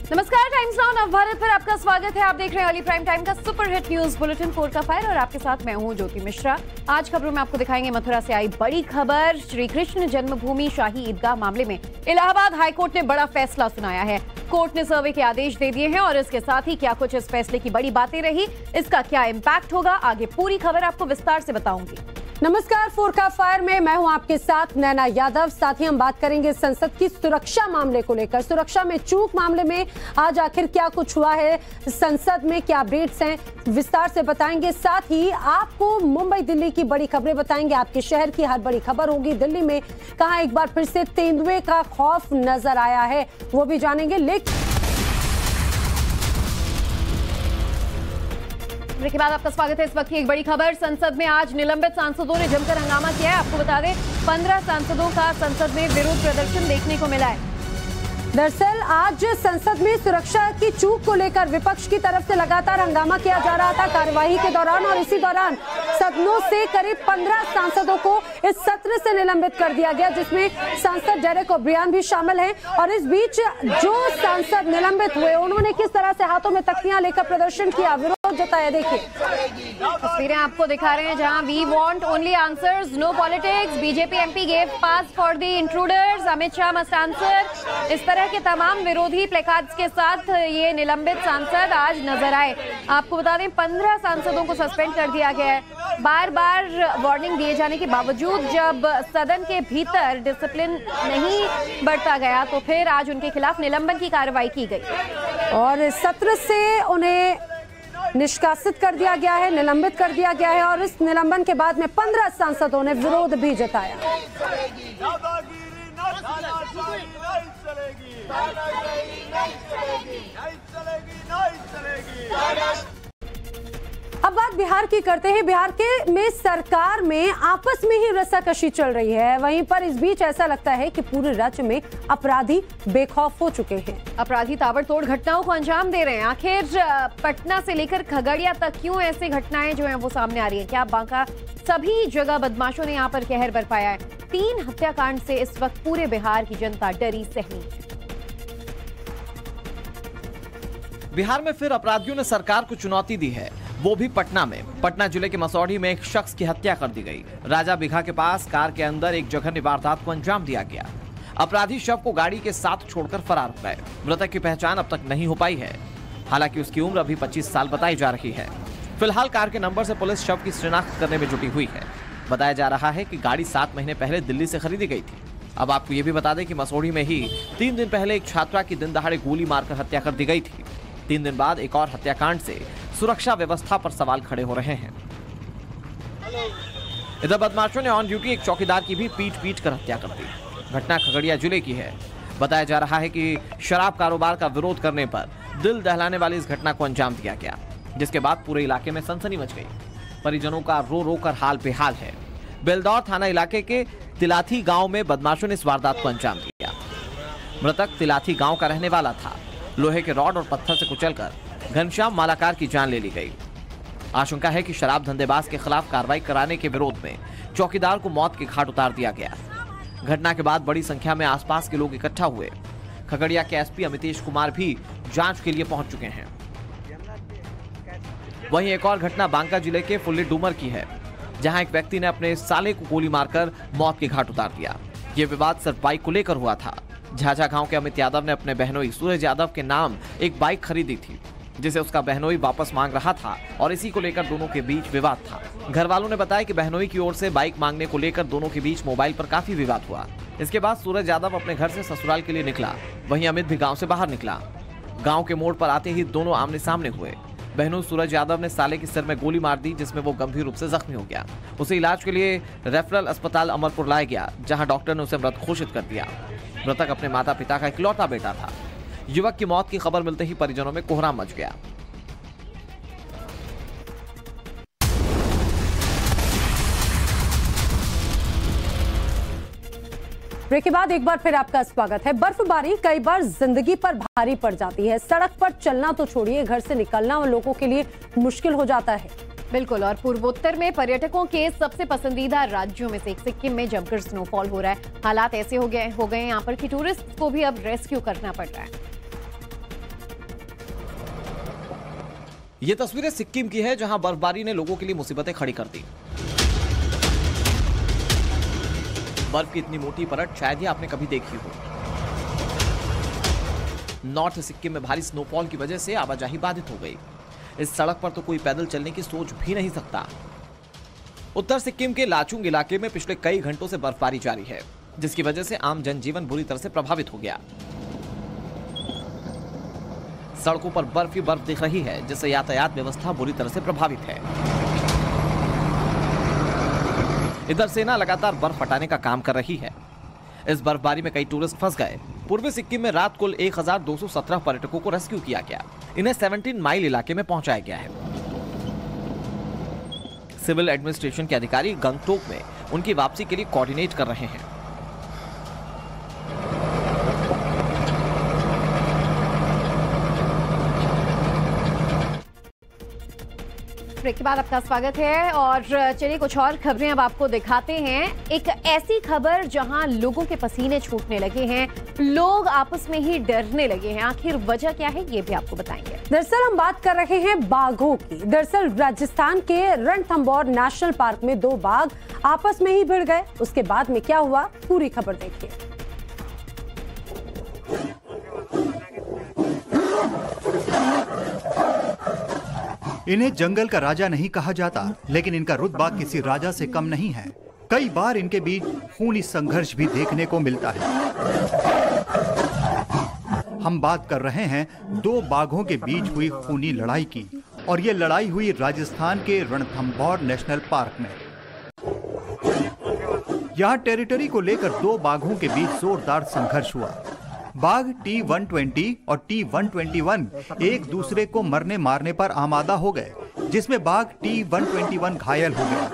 नमस्कार, times now Navbharat पर आपका स्वागत है। आप देख रहे हैं अर्ली प्राइम टाइम का सुपर हिट न्यूज बुलेटिन 4 का फायर और आपके साथ मैं हूं ज्योति मिश्रा। आज खबरों में आपको दिखाएंगे मथुरा से आई बड़ी खबर। श्री कृष्ण जन्मभूमि शाही ईदगाह मामले में इलाहाबाद हाईकोर्ट ने बड़ा फैसला सुनाया है। कोर्ट ने सर्वे के आदेश दे दिए हैं और इसके साथ ही क्या कुछ इस फैसले की बड़ी बातें रही, इसका क्या इम्पैक्ट होगा, आगे पूरी खबर आपको विस्तार से बताऊंगी। नमस्कार, 4 का फायर में मैं हूं आपके साथ नैना यादव। साथ ही हम बात करेंगे संसद की सुरक्षा मामले को लेकर। सुरक्षा में चूक मामले में आज आखिर क्या कुछ हुआ है, संसद में क्या अपडेट्स हैं, विस्तार से बताएंगे। साथ ही आपको मुंबई दिल्ली की बड़ी खबरें बताएंगे। आपके शहर की हर बड़ी खबर होगी। दिल्ली में कहां एक बार फिर से तेंदुए का खौफ नजर आया है, वो भी जानेंगे। लेकिन के बाद आपका स्वागत है। इस वक्त की एक बड़ी खबर, संसद में आज निलंबित सांसदों ने जमकर हंगामा किया है। आपको बता दें 15 सांसदों का संसद में विरोध प्रदर्शन देखने को मिला है। दरअसल आज संसद में सुरक्षा की चूक को लेकर विपक्ष की तरफ से लगातार हंगामा किया जा रहा था कार्यवाही के दौरान, और इसी दौरान सदनों से करीब 15 सांसदों को इस सत्र से निलंबित कर दिया गया, जिसमें सांसद डेरेक ओब्रियन भी शामिल हैं। और इस बीच जो सांसद निलंबित हुए उन्होंने किस तरह से हाथों में तख्तियां लेकर प्रदर्शन किया, विरोध जताया। देखिए तस्वीरें आपको दिखा रहे हैं जहां we want only answers, no politics, BJP MP gave pass for the intruders, Amit Shah must answer. इस तरह के तमाम विरोधी प्लेकार्ड्स के साथ ये निलंबित सांसद आज नजर आए। आपको बता दें 15 सांसदों को सस्पेंड कर दिया गया है। बार बार वार्निंग दिए जाने के बावजूद जब सदन के भीतर डिसिप्लिन नहीं बढ़ता गया तो फिर आज उनके खिलाफ निलंबन की कार्रवाई की गई और सत्र से उन्हें निष्कासित कर दिया गया है, निलंबित कर दिया गया है। और इस निलंबन के बाद में 15 सांसदों ने विरोध भी जताया। अब बात बिहार की करते हैं। बिहार के में सरकार में आपस में ही रस्साकशी चल रही है। वहीं पर इस बीच ऐसा लगता है कि पूरे राज्य में अपराधी बेखौफ हो चुके हैं। अपराधी ताबड़तोड़ घटनाओं को अंजाम दे रहे हैं। आखिर पटना से लेकर खगड़िया तक क्यों ऐसी घटनाएं जो हैं वो सामने आ रही हैं? क्या बांका सभी जगह बदमाशों ने यहाँ पर कहर बरपाया है? 3 हत्याकांड से इस वक्त पूरे बिहार की जनता डरी सहमी है। बिहार में फिर अपराधियों ने सरकार को चुनौती दी है, वो भी पटना में। पटना जिले के मसौढ़ी में एक शख्स की हत्या कर दी गई। राजा बिघा के पास कार के अंदर एक जघन्य वारदात को अंजाम दिया गया। अपराधी शव को गाड़ी के साथ छोड़कर फरार हो गए। मृतक की पहचान अब तक नहीं हो पाई है। हालांकि उसकी उम्र अभी 25 साल बताई जा रही है। फिलहाल कार के नंबर से पुलिस शव की शिनाख्त करने में जुटी हुई है। बताया जा रहा है कि गाड़ी 7 महीने पहले दिल्ली से खरीदी गई थी। अब आपको ये भी बता दें कि मसौढ़ी में ही 3 दिन पहले एक छात्रा की दिन दहाड़े गोली मारकर हत्या कर दी गई थी। 3 दिन बाद एक और हत्याकांड से सुरक्षा व्यवस्था पर सवाल खड़े हो रहे हैं। इधर बदमाशों ने ऑन ड्यूटी एक चौकीदार की भी पीट कर हत्या कर दी। घटना खगड़िया जिले की है। बताया जा रहा है कि शराब कारोबार का विरोध करने पर दिल दहलाने वाली इस घटना को अंजाम दिया गया, जिसके बाद पूरे इलाके में सनसनी मच गई। परिजनों का रो रो कर हाल बेहाल है। बेलदौर थाना इलाके के तिलाथी गांव में बदमाशों ने इस वारदात को अंजाम दिया। मृतक तिलाथी गांव का रहने वाला था। लोहे के रॉड और पत्थर से कुचलकर घनश्याम मालाकार की जान ले ली गई। आशंका है कि शराब धंधेबाज के खिलाफ कार्रवाई कराने के विरोध में चौकीदार को मौत के घाट उतार दिया गया। घटना के बाद बड़ी संख्या में आसपास के लोग इकट्ठा हुए। खगड़िया के एसपी अमितेश कुमार भी जांच के लिए पहुंच चुके हैं। वहीं एक और घटना बांका जिले के फुल्ली डूमर की है, जहां एक व्यक्ति ने अपने साले को गोली मारकर मौत के घाट उतार दिया। ये विवाद सिर्फ बाइक को लेकर हुआ था। झाझा गांव के अमित यादव ने अपने बहनोई सूरज यादव के नाम एक बाइक खरीदी थी, जिसे उसका बहनोई वापस मांग रहा था और इसी को लेकर दोनों के बीच विवाद था। घर वालों ने बताया कि बहनोई की ओर से बाइक मांगने को लेकर दोनों के बीच मोबाइल पर काफी विवाद हुआ। इसके बाद सूरज यादव अपने घर से ससुराल के लिए निकला, वहीं अमित भी गाँव से बाहर निकला। गाँव के मोड़ पर आते ही दोनों आमने सामने हुए। बहनोई सूरज यादव ने साले के सिर में गोली मार दी, जिसमें वो गंभीर रूप से जख्मी हो गया। उसे इलाज के लिए रेफरल अस्पताल अमरपुर लाया गया, जहां डॉक्टर ने उसे मृत घोषित कर दिया। मृतक अपने माता पिता का इकलौता बेटा था। युवक की मौत की खबर मिलते ही परिजनों में कोहराम मच गया। ब्रेक के बाद एक बार फिर आपका स्वागत है। बर्फबारी कई बार जिंदगी पर भारी पड़ जाती है। सड़क पर चलना तो छोड़िए, घर से निकलना लोगों के लिए मुश्किल हो जाता है। बिल्कुल, और पूर्वोत्तर में पर्यटकों के सबसे पसंदीदा राज्यों में से एक सिक्किम में जमकर स्नोफॉल हो रहा है। हालात ऐसे हो गए यहाँ पर कि टूरिस्ट को भी अब रेस्क्यू करना पड़ रहा है। ये तस्वीरें सिक्किम की है, जहां बर्फबारी ने लोगों के लिए मुसीबतें खड़ी कर दी। बर्फ की इतनी मोटी परत शायद ही आपने कभी देखी हो। नॉर्थ सिक्किम में भारी स्नोफॉल की वजह से आवाजाही बाधित हो गई। इस सड़क पर तो कोई पैदल चलने की सोच भी नहीं सकता। उत्तर सिक्किम के लाचुंग इलाके में पिछले कई घंटों से बर्फबारी जारी है, जिसकी वजह से आम जनजीवन बुरी तरह से प्रभावित हो गया। सड़कों पर बर्फ ही बर्फ दिख रही है, जिससे यातायात व्यवस्था बुरी तरह से प्रभावित है। इधर सेना लगातार बर्फ हटाने का काम कर रही है। इस बर्फबारी में कई टूरिस्ट फंस गए। पूर्वी सिक्किम में रात कुल 1217 पर्यटकों को रेस्क्यू किया गया। इन्हें 17 माइल इलाके में पहुंचाया गया है। सिविल एडमिनिस्ट्रेशन के अधिकारी गंगटोक में उनकी वापसी के लिए कोऑर्डिनेट कर रहे हैं। ब्रेक के बाद आपका स्वागत है और चलिए कुछ और खबरें अब आपको दिखाते हैं। एक ऐसी खबर जहां लोगों के पसीने छूटने लगे हैं, लोग आपस में ही डरने लगे हैं। आखिर वजह क्या है, ये भी आपको बताएंगे। दरअसल हम बात कर रहे हैं बाघों की। दरअसल राजस्थान के रणथंभौर नेशनल पार्क में 2 बाघ आपस में ही भिड़ गए। उसके बाद में क्या हुआ, पूरी खबर देखिए। इन्हें जंगल का राजा नहीं कहा जाता, लेकिन इनका रुतबा किसी राजा से कम नहीं है। कई बार इनके बीच खूनी संघर्ष भी देखने को मिलता है। हम बात कर रहे हैं 2 बाघों के बीच हुई खूनी लड़ाई की, और ये लड़ाई हुई राजस्थान के रणथंभौर नेशनल पार्क में। यहाँ टेरिटरी को लेकर 2 बाघों के बीच जोरदार संघर्ष हुआ। बाघ T120 और T121 एक दूसरे को मरने मारने पर आमादा हो गए, जिसमें बाघ T121 घायल हो गया।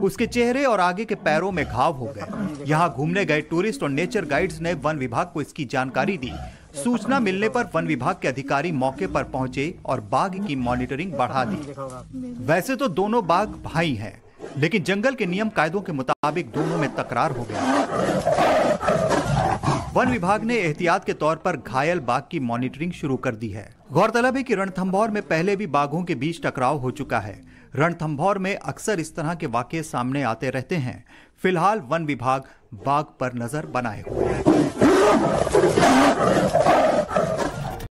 उसके चेहरे और आगे के पैरों में घाव हो गए। यहाँ घूमने गए टूरिस्ट और नेचर गाइड्स ने वन विभाग को इसकी जानकारी दी। सूचना मिलने पर वन विभाग के अधिकारी मौके पर पहुंचे और बाघ की मॉनिटरिंग बढ़ा दी। वैसे तो दोनों बाघ भाई हैं, लेकिन जंगल के नियम कायदों के मुताबिक दोनों में तकरार हो गया। वन विभाग ने एहतियात के तौर पर घायल बाघ की मॉनिटरिंग शुरू कर दी है। गौरतलब है कि रणथंभौर में पहले भी बाघों के बीच टकराव हो चुका है। रणथंभौर में अक्सर इस तरह के वाकये सामने आते रहते हैं। फिलहाल वन विभाग बाघ पर नजर बनाए हुए है।